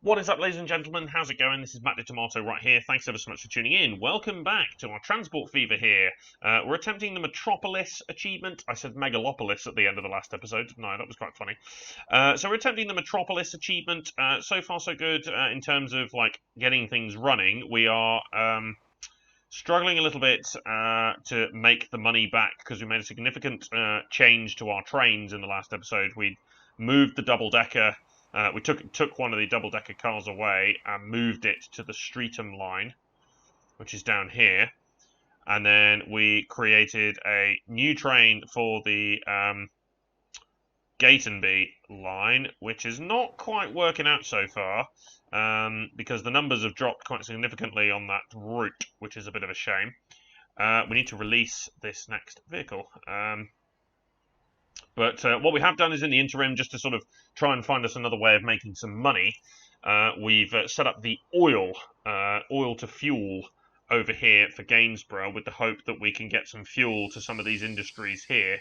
What is up, ladies and gentlemen? How's it going? This is Matt the Tomato right here. Thanks ever so much for tuning in. Welcome back to our Transport Fever here. We're attempting the Metropolis achievement. I said Megalopolis at the end of the last episode. No, that was quite funny. So we're attempting the Metropolis achievement. So far, so good in terms of like getting things running. We are struggling a little bit to make the money back because we made a significant change to our trains in the last episode. We moved the double-decker. We took one of the double-decker cars away and moved it to the Streatham line, which is down here. And then we created a new train for the Gatenby line, which is not quite working out so far, because the numbers have dropped quite significantly on that route, which is a bit of a shame. We need to release this next vehicle. But what we have done is in the interim, just to sort of try and find us another way of making some money, we've set up the oil to fuel over here for Gainsborough with the hope that we can get some fuel to some of these industries here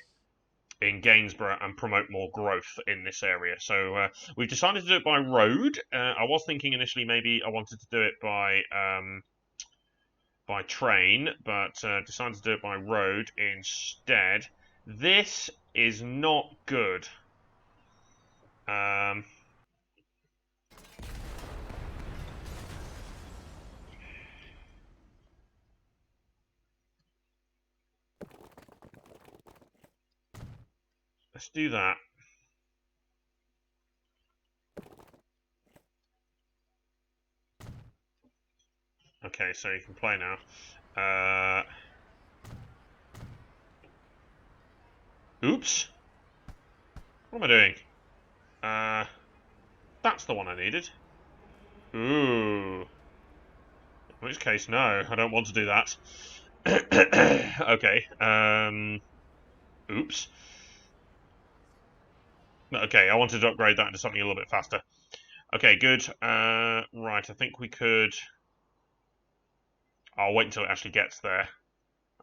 in Gainsborough and promote more growth in this area. So we've decided to do it by road. I was thinking initially maybe I wanted to do it by train, but decided to do it by road instead. This is not good. Let's do that. Okay, so you can play now. Oops. What am I doing? That's the one I needed. Ooh. In which case, no, I don't want to do that. Okay. Oops. Okay, I wanted to upgrade that into something a little bit faster. Okay, good. Right, I think we could... I'll wait until it actually gets there,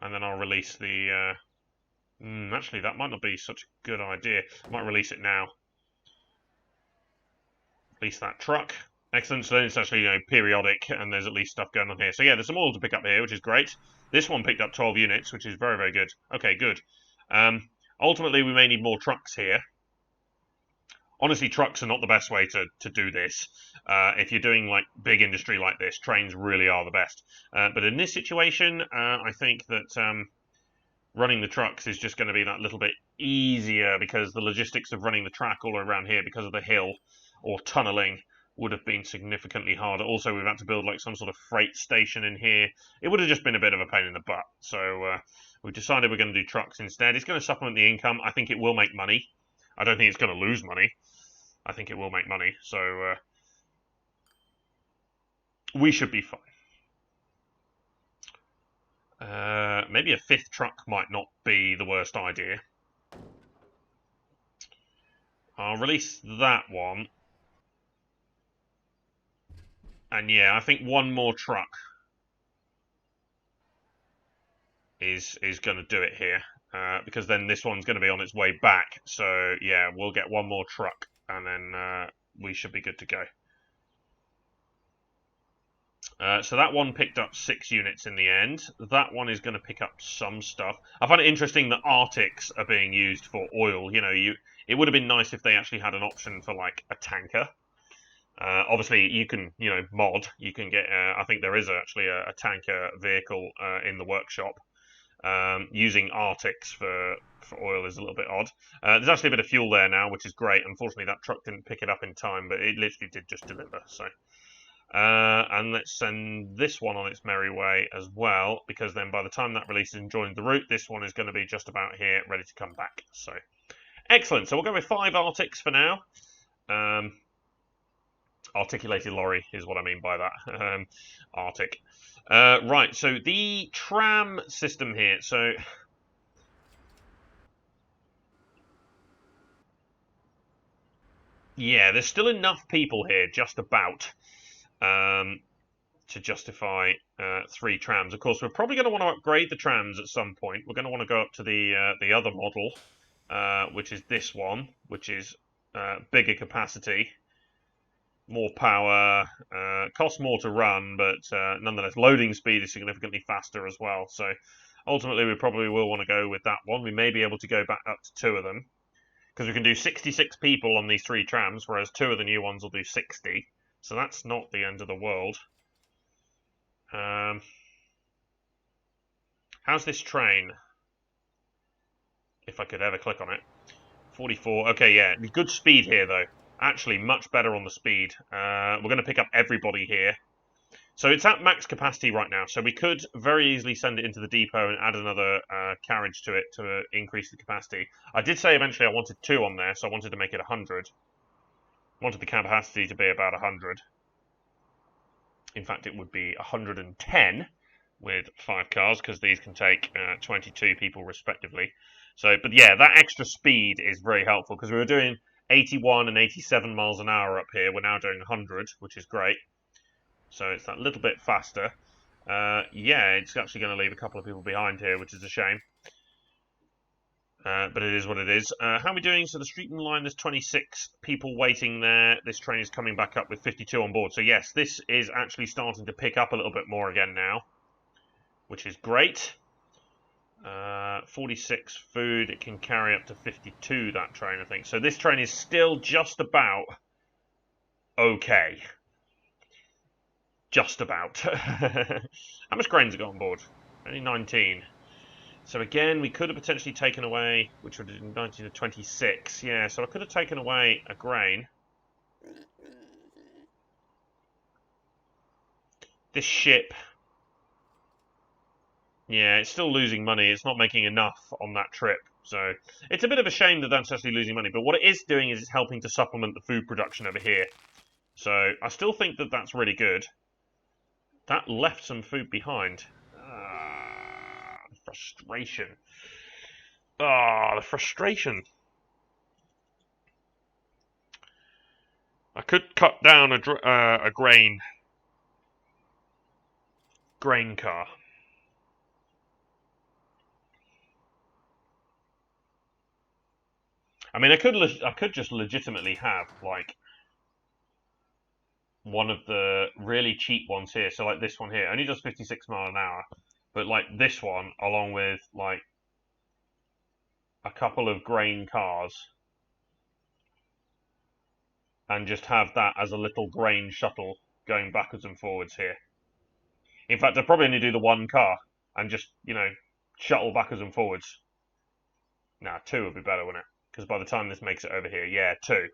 and then I'll release the... actually, that might not be such a good idea. I might release it now. Release that truck. Excellent, so then it's actually periodic, and there's at least stuff going on here. So yeah, there's some oil to pick up here, which is great. This one picked up 12 units, which is very, very good. Okay, good. Ultimately, we may need more trucks here. Honestly, trucks are not the best way to do this. If you're doing like big industry like this, trains really are the best. But in this situation, I think that running the trucks is just going to be that little bit easier because the logistics of running the track all around here because of the hill or tunnelling would have been significantly harder. Also, we've had to build like some sort of freight station in here. It would have just been a bit of a pain in the butt. So we've decided we're going to do trucks instead. It's going to supplement the income. I think it will make money. I don't think it's going to lose money. I think it will make money. So we should be fine. Maybe a fifth truck might not be the worst idea. I'll release that one. And yeah, I think one more truck is going to do it here. Because then this one's going to be on its way back. So yeah, we'll get one more truck and then we should be good to go. So that one picked up 6 units in the end. That one is going to pick up some stuff. I find it interesting that Arctics are being used for oil. It would have been nice if they actually had an option for like a tanker. Obviously, you can, mod. You can get. I think there is actually a tanker vehicle in the workshop. Using Arctics for oil is a little bit odd. There's actually a bit of fuel there now, which is great. Unfortunately, that truck didn't pick it up in time, but it literally did just deliver. So. And let's send this one on its merry way as well, because then by the time that releases and joins the route, this one is going to be just about here, ready to come back. So, excellent. So we'll go with 5 Arctics for now. Articulated lorry is what I mean by that. Arctic. Right, so the tram system here. So, yeah, there's still enough people here, just about. To justify 3 trams. Of course, we're probably going to want to upgrade the trams at some point. We're going to want to go up to the other model, which is this one, which is bigger capacity. more power, costs more to run, but nonetheless, loading speed is significantly faster as well. So ultimately, we probably will want to go with that one. We may be able to go back up to 2 of them, because we can do 66 people on these 3 trams, whereas 2 of the new ones will do 60. So that's not the end of the world. How's this train? If I could ever click on it. 44. Okay, yeah. Good speed here, though. Actually, much better on the speed. We're going to pick up everybody here. So it's at max capacity right now. So we could very easily send it into the depot and add another carriage to it to increase the capacity. I did say eventually I wanted 2 on there, so I wanted to make it 100. I wanted the capacity to be about 100. In fact, it would be 110 with 5 cars, because these can take 22 people respectively. So, but yeah, that extra speed is very helpful, because we were doing 81 and 87 miles an hour up here. We're now doing 100, which is great. So it's that little bit faster. Yeah, it's actually going to leave a couple of people behind here, which is a shame. But it is what it is. How are we doing? So the Streeton line, there's 26 people waiting there. This train is coming back up with 52 on board. So yes, this is actually starting to pick up a little bit more again now, which is great. 46 food. It can carry up to 52, that train, I think. So this train is still just about okay. Just about. How much grain's it got on board? Only 19. So again, we could have potentially taken away, which would have been 19 to 26. Yeah, so I could have taken away a grain. This ship, yeah, it's still losing money. It's not making enough on that trip. So it's a bit of a shame that that's actually losing money. But what it is doing is it's helping to supplement the food production over here. So I still think that that's really good. That left some food behind. Frustration. The frustration. I could cut down a grain car. I mean, I could just legitimately have like one of the really cheap ones here. So like this one here, only does 56 miles an hour, but like this one, along with like a couple of grain cars, and just have that as a little grain shuttle going backwards and forwards here. In fact, I'd probably only do the 1 car and just, shuttle backwards and forwards. Nah, 2 would be better, wouldn't it? Because by the time this makes it over here, yeah, 2.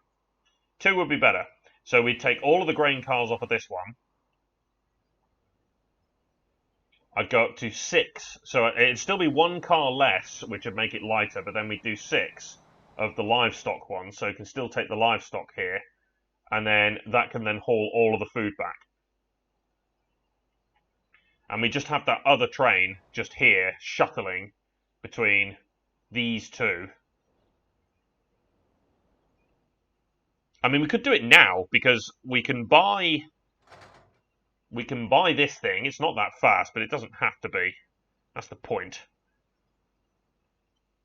2 would be better. So we'd take all of the grain cars off of this one. I'd go up to 6. So it'd still be 1 car less, which would make it lighter, but then we'd do 6 of the livestock ones. So you can still take the livestock here. And then that can then haul all of the food back. And we just have that other train just here, shuttling between these 2. I mean, we could do it now, because we can buy this thing. It's not that fast, but it doesn't have to be. That's the point.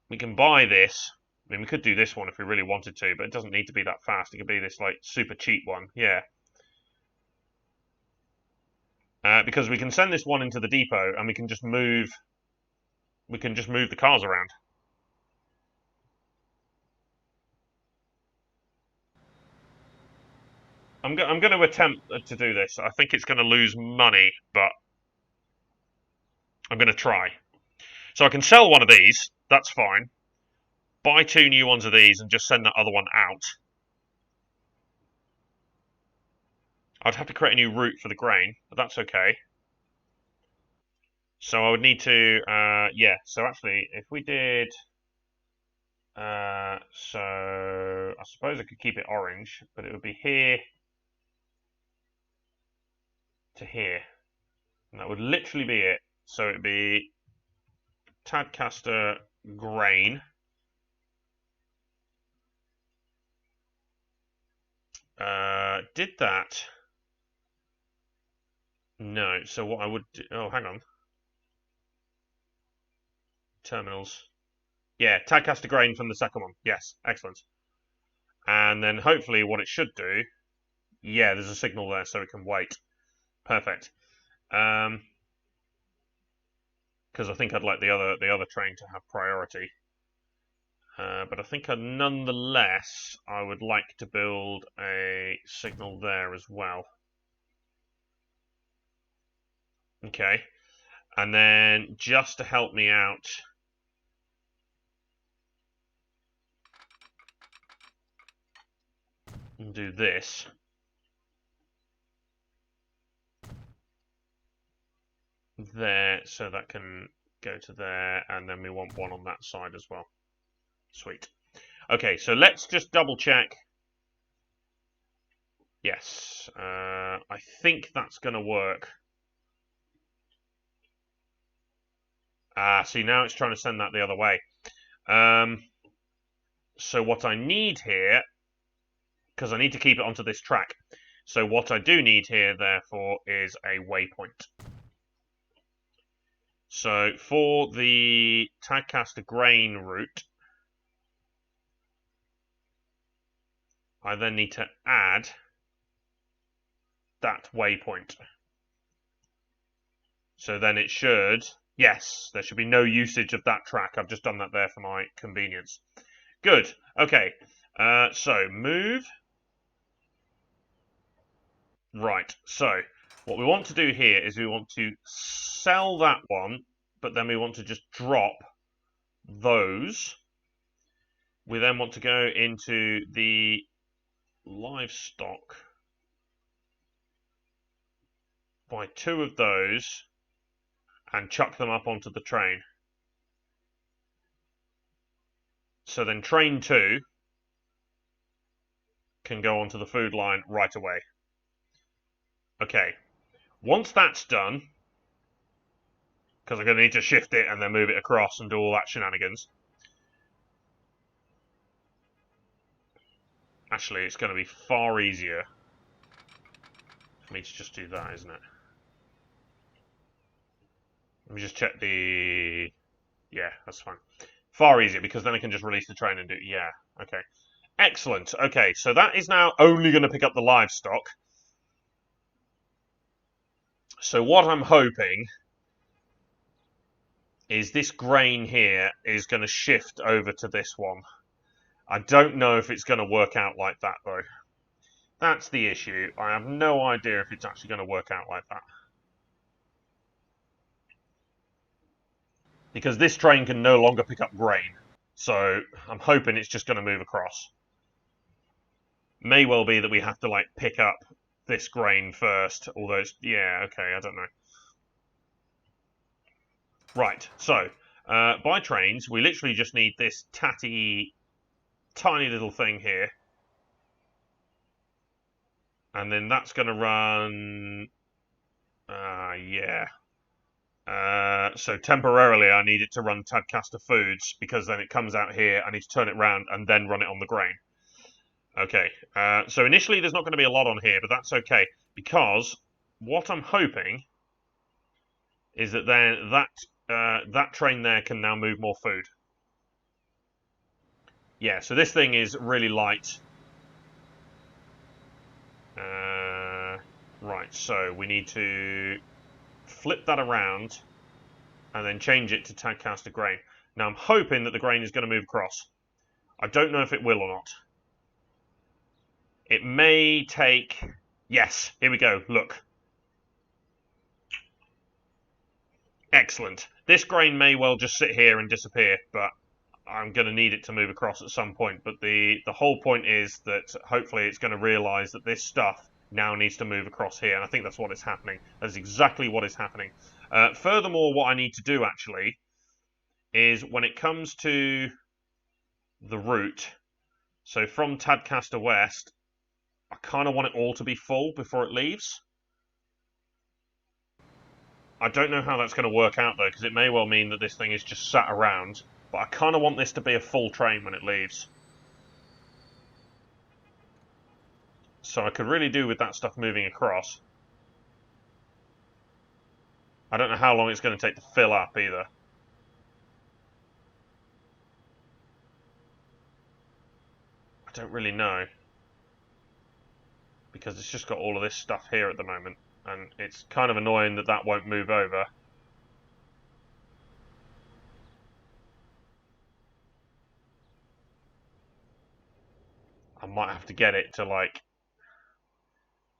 We can buy this. I mean, we could do this one if we really wanted to, but it doesn't need to be that fast. It could be this, like, super cheap one. Yeah. Because we can send this one into the depot, and we can just move the cars around. I'm going to attempt to do this. I think it's going to lose money, but I'm going to try. So I can sell one of these. That's fine. Buy 2 new ones of these and just send that other one out. I'd have to create a new route for the grain, but that's okay. So I would need to, yeah. So actually, if we did, so I suppose I could keep it orange, but it would be here to here. And that would literally be it. So it would be Tadcaster grain. Did that? No. So what I would do, oh, hang on. Terminals. Yeah, Tadcaster grain from the second one. Yes, excellent. And then hopefully what it should do Yeah, there's a signal there, so it can wait. Perfect. Because I think I'd like the other train to have priority. But I think nonetheless, I would like to build a signal there as well. Okay. And then just to help me out, and do this. There, so that can go to there, and then we want one on that side as well. Sweet. Okay, so let's just double check. Yes, I think that's going to work. See, now it's trying to send that the other way. So what I need here, because I need to keep it onto this track, so what I do need here, therefore, is a waypoint. So for the Tadcaster grain route, I then need to add that waypoint. So then it should, yes, there should be no usage of that track. I've just done that there for my convenience. Good. Okay. So move. Right. So what we want to do here is we want to sell that one, but then we want to just drop those. We then want to go into the livestock, buy 2 of those, and chuck them up onto the train. So then train 2 can go onto the food line right away. Okay, once that's done, because I'm going to need to shift it and then move it across and do all that shenanigans. Actually, it's going to be far easier for me to just do that, isn't it? Let me just check the... Yeah, that's fine. Far easier, because then I can just release the train and do... Yeah, okay. Excellent. Okay, so that is now only going to pick up the livestock. So what I'm hoping is this grain here is going to shift over to this one. I don't know if it's going to work out like that, though. That's the issue. I have no idea if it's actually going to work out like that. Because this train can no longer pick up grain. So I'm hoping it's just going to move across. May well be that we have to, like, pick up this grain first. Although it's... Yeah, okay, I don't know. Right, so... by trains, we literally just need this tiny little thing here. And then that's going to run... yeah. So temporarily I need it to run Tadcaster Foods, because then it comes out here, I need to turn it around and then run it on the grain. Okay, so initially there's not going to be a lot on here, but that's okay, because what I'm hoping is that then that train there can now move more food. Yeah, so this thing is really light. Right, so we need to flip that around and then change it to Tadcaster grain. Now I'm hoping that the grain is going to move across. I don't know if it will or not. It may take... Yes, here we go, look. Excellent. This grain may well just sit here and disappear, but I'm going to need it to move across at some point. But the whole point is that hopefully it's going to realise that this stuff now needs to move across here, and I think that's what is happening. That's exactly what is happening. Furthermore, what I need to do, actually, is when it comes to the route, so from Tadcaster West, I kind of want it all to be full before it leaves. I don't know how that's going to work out, though, because it may well mean that this thing is just sat around, but I kind of want this to be a full train when it leaves. So I could really do with that stuff moving across. I don't know how long it's going to take to fill up, either. I don't really know. because it's just got all of this stuff here at the moment, and it's kind of annoying that that won't move over. I might have to get it to, like...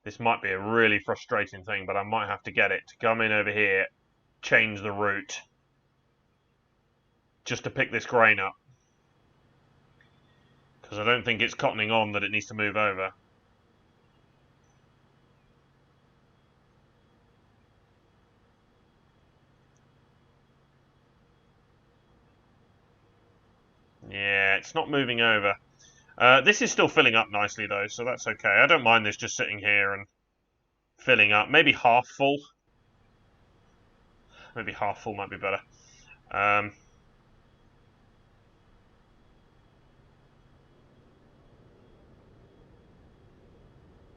This might be a really frustrating thing, but I might have to get it to come in over here, change the route, just to pick this grain up. Because I don't think it's cottoning on that it needs to move over. Yeah, it's not moving over. This is still filling up nicely, though, so that's okay. I don't mind this just sitting here and filling up. Maybe half full. Maybe half full might be better.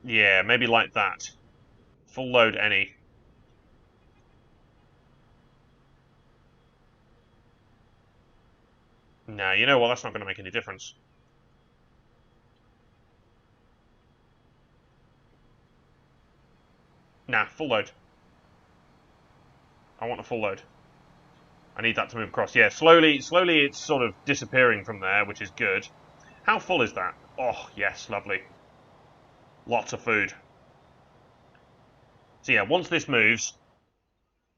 Yeah, maybe like that. Full load any. Nah, you know what? That's not going to make any difference. Nah, full load. I want a full load. I need that to move across. Yeah, slowly it's sort of disappearing from there, which is good. How full is that? Oh, yes, lovely. Lots of food. So yeah, once this moves...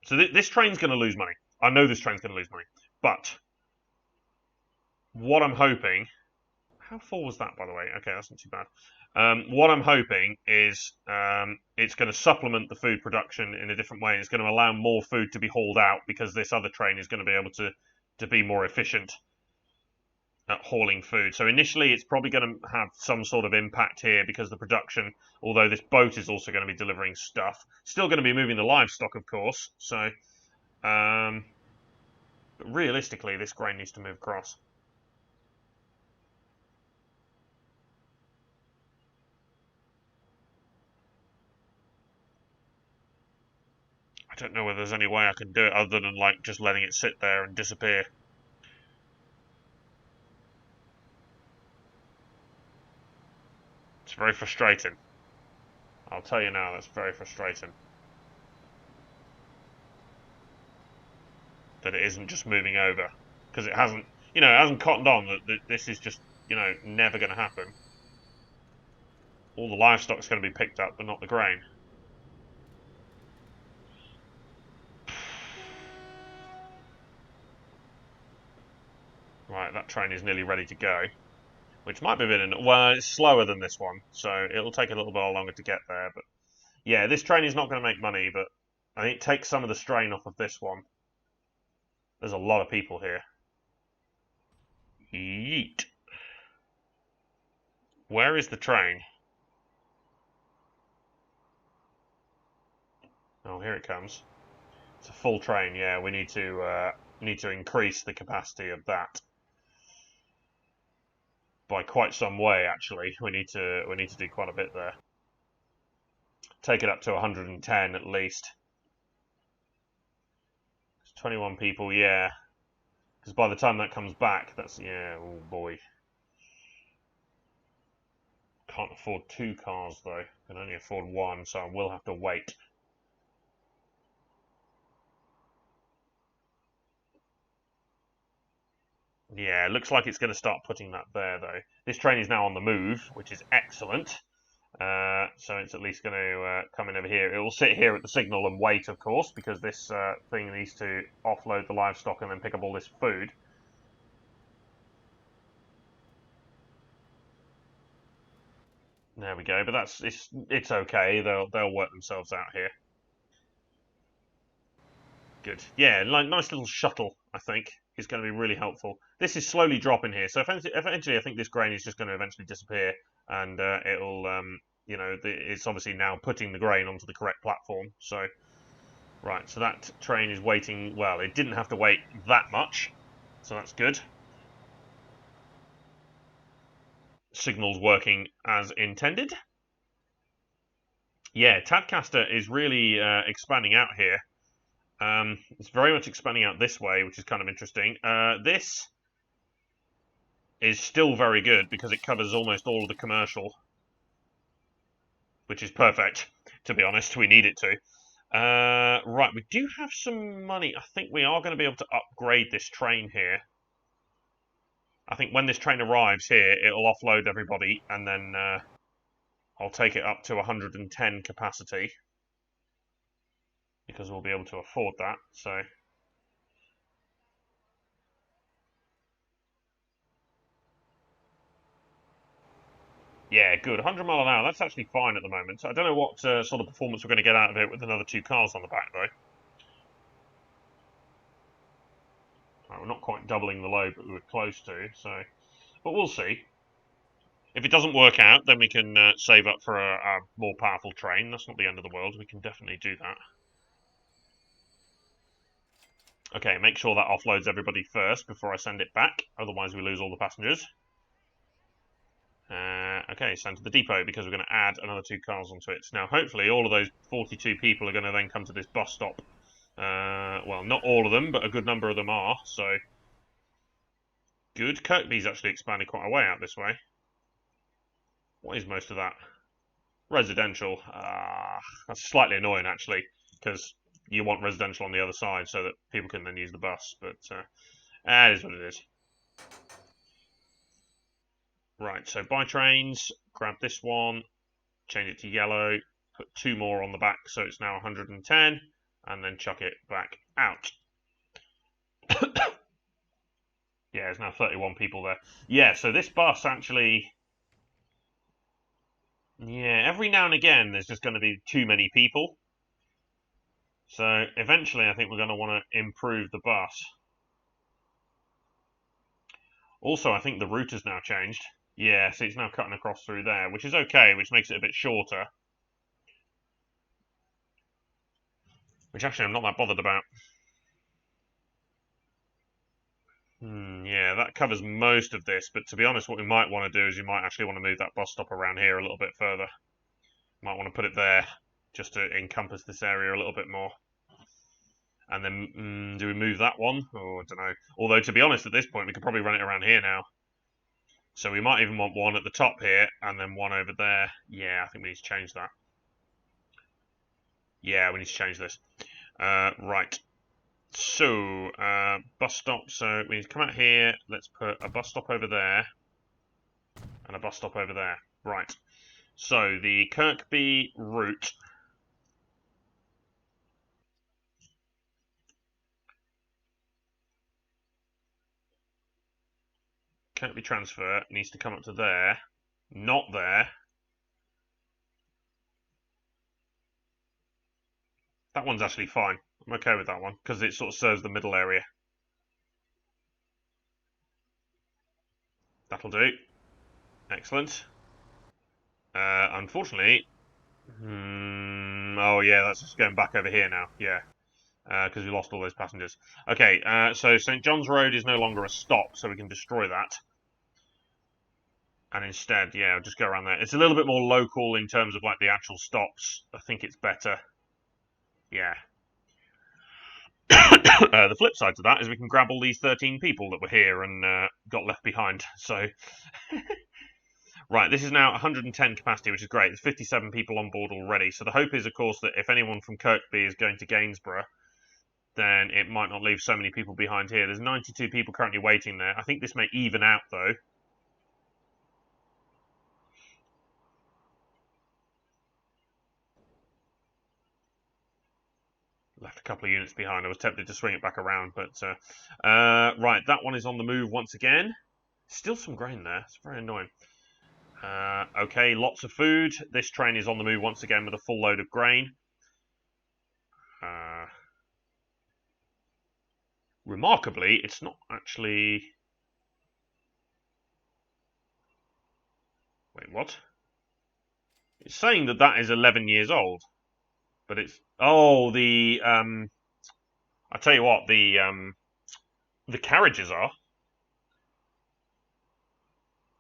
So this train's going to lose money. I know this train's going to lose money. But what I'm hoping... How full was that, by the way? Okay, that's not too bad. What I'm hoping is it's going to supplement the food production in a different way. It's going to allow more food to be hauled out because this other train is going to be able to be more efficient at hauling food. So initially it's probably going to have some sort of impact here because the production, although this boat is also going to be delivering stuff, still going to be moving the livestock, of course. So, but realistically, this grain needs to move across. I don't know whether there's any way I can do it other than like just letting it sit there and disappear. It's very frustrating. I'll tell you now, that's very frustrating. That it isn't just moving over. Because it hasn't, it hasn't cottoned on that this is just, never going to happen. All the livestock's going to be picked up, but not the grain. Right, that train is nearly ready to go. Which might be a bit... Well, it's slower than this one, so it'll take a little bit longer to get there. But yeah, this train is not going to make money, but I think it takes some of the strain off of this one. There's a lot of people here. Yeet. Where is the train? Oh, here it comes. It's a full train. Yeah, we need to increase the capacity of that by quite some way. Actually, we need to do quite a bit there. Take it up to 110 at least. It's 21 people. Yeah, because by the time that comes back, that's oh boy. Can't afford 2 cars though. Can only afford 1, so I will have to wait. Yeah, looks like it's going to start putting that there, though. This train is now on the move, which is excellent. So it's at least going to come in over here. It will sit here at the signal and wait, of course, because this thing needs to offload the livestock and then pick up all this food. There we go, but it's okay. They'll work themselves out here. Good. Yeah, nice little shuttle, I think, is going to be really helpful. This is slowly dropping here, so eventually I think this grain is just going to eventually disappear, and it'll, it's obviously now putting the grain onto the correct platform. So, right, so that train is waiting. Well, it didn't have to wait that much, so that's good. Signal's working as intended. Yeah, Tadcaster is really expanding out here. It's very much expanding out this way, which is kind of interesting. This is still very good because it covers almost all of the commercial. which is perfect, to be honest. We need it to. Right, we do have some money. I think we are going to be able to upgrade this train here. I think when this train arrives here, it'll offload everybody, and then I'll take it up to 110 capacity, because we'll be able to afford that, so... Yeah, good. 100 mile an hour, that's actually fine at the moment. I don't know what sort of performance we're going to get out of it with another 2 cars on the back, though. Right, we're not quite doubling the load, but we were close to, so... But we'll see. If it doesn't work out, then we can save up for a more powerful train. That's not the end of the world. We can definitely do that. Okay, make sure that offloads everybody first before I send it back. Otherwise, we lose all the passengers. Okay, send to the depot, because we're going to add another 2 cars onto it. Now, hopefully, all of those 42 people are going to then come to this bus stop. Well, not all of them, but a good number of them are, so... Good. Kirkby's actually expanded quite a way out this way. What is most of that? Residential. That's slightly annoying, actually, because you want residential on the other side so that people can then use the bus, but it is what it is. Right, so buy trains, grab this one, change it to yellow, put 2 more on the back, so it's now 110, and then chuck it back out. Yeah, there's now 31 people there. Yeah, so this bus actually... Yeah, every now and again there's just going to be too many people. So eventually I think we're going to want to improve the bus. Also, I think the route has now changed. Yeah, so it's now cutting across through there, which is okay, which makes it a bit shorter. Which actually I'm not that bothered about. Yeah, that covers most of this, but to be honest, what we might want to do is you might actually want to move that bus stop around here a little bit further. Might want to put it there, just to encompass this area a little bit more. And then, do we move that one? Oh, I don't know. Although, to be honest, at this point, we could probably run it around here now. So we might even want one at the top here, and then one over there. Yeah, I think we need to change that. Yeah, we need to change this. Right. So, bus stop. So we need to come out here. Let's put a bus stop over there. And a bus stop over there. Right. So, the Kirkby route. Kirkby transfer needs to come up to there. Not there. That one's actually fine. I'm okay with that one, because it sort of serves the middle area. That'll do. Excellent. Unfortunately... oh yeah, that's just going back over here now. Yeah. Because we lost all those passengers. Okay, so St. John's Road is no longer a stop, so we can destroy that. And instead, yeah, just go around there. It's a little bit more local in terms of like the actual stops. I think it's better. Yeah. The flip side to that is we can grab all these 13 people that were here and got left behind. So, right, this is now 110 capacity, which is great. There's 57 people on board already. So the hope is, of course, that if anyone from Kirkby is going to Gainsborough, then it might not leave so many people behind here. There's 92 people currently waiting there. I think this may even out, though. Left a couple of units behind. I was tempted to swing it back around, but... right, that one is on the move once again. Still some grain there. It's very annoying. Okay, lots of food. This train is on the move once again with a full load of grain. Remarkably, it's not actually... Wait, what? It's saying that that is 11 years old. But it's... Oh, the... I tell you what, the carriages are.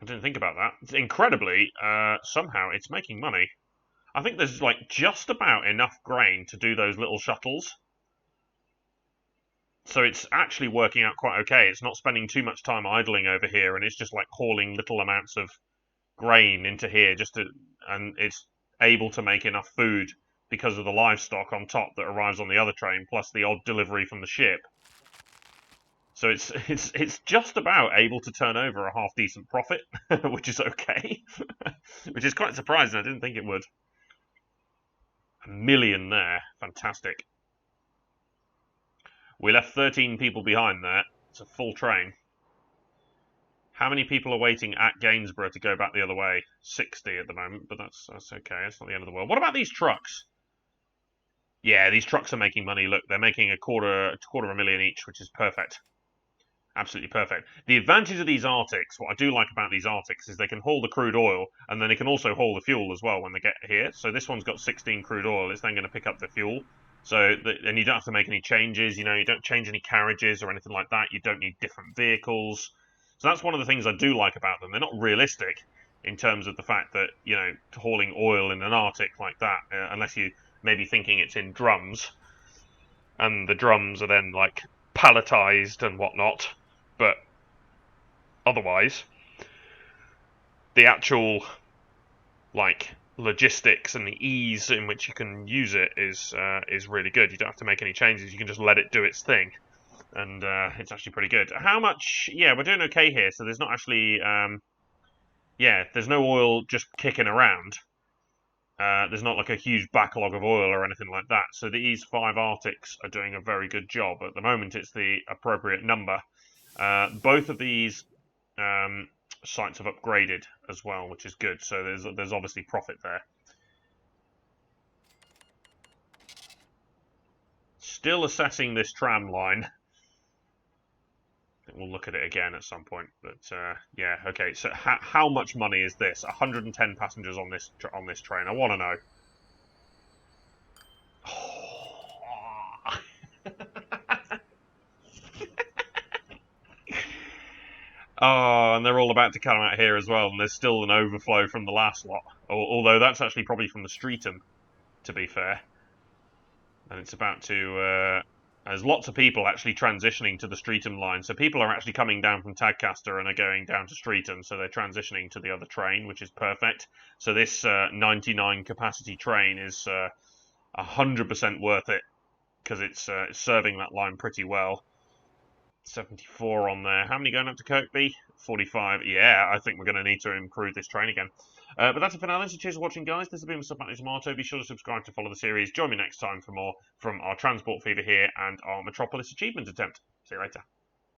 I didn't think about that. Incredibly, somehow it's making money. I think there's like just about enough grain to do those little shuttles. So it's actually working out quite okay. It's not spending too much time idling over here, and it's just like hauling little amounts of grain into here just to, and it's able to make enough food because of the livestock on top that arrives on the other train, plus the odd delivery from the ship. So it's just about able to turn over a half decent profit, which is okay, which is quite surprising. I didn't think it would. 1 million there, fantastic. We left 13 people behind there. It's a full train. How many people are waiting at Gainsborough to go back the other way? 60 at the moment, but that's okay. It's not the end of the world. What about these trucks? Yeah, these trucks are making money. Look, they're making a quarter of a million each, which is perfect. Absolutely perfect. The advantage of these Arctics, what I do like about these Arctics, is they can haul the crude oil, and then they can also haul the fuel as well when they get here. So this one's got 16 crude oil. It's then going to pick up the fuel. And you don't have to make any changes. You don't change any carriages or anything like that. You don't need different vehicles. So that's one of the things I do like about them. They're not realistic in terms of the fact that, hauling oil in an Arctic like that, unless you may be thinking it's in drums, and the drums are then, palletized and whatnot. But otherwise, the actual, logistics and the ease in which you can use it is really good. You don't have to make any changes. You can just let it do its thing. And it's actually pretty good. How much? Yeah, we're doing okay here. So there's not actually, there's no oil just kicking around. There's not a huge backlog of oil or anything like that. So these 5 Arctics are doing a very good job. At the moment, it's the appropriate number. Both of these sites have upgraded as well, which is good. So there's obviously profit there. Still assessing this tram line. We'll look at it again at some point, but yeah, okay. So how much money is this? 110 passengers on this train. I want to know. Oh, and they're all about to come out here as well, and there's still an overflow from the last lot. Although that's actually probably from the Streatham, to be fair. And it's about to... there's lots of people actually transitioning to the Streatham line. So people are actually coming down from Tadcaster and are going down to Streatham. So they're transitioning to the other train, which is perfect. So this 99 capacity train is 100% worth it because it's serving that line pretty well. 74 on there. How many going up to Kirkby? 45. Yeah, I think we're going to need to improve this train again. But that's it for now. Thanks for watching, guys. This has been Mr. Matthew Tomato. Be sure to subscribe to follow the series. Join me next time for more from our Transport Fever here and our Metropolis achievement attempt. See you later.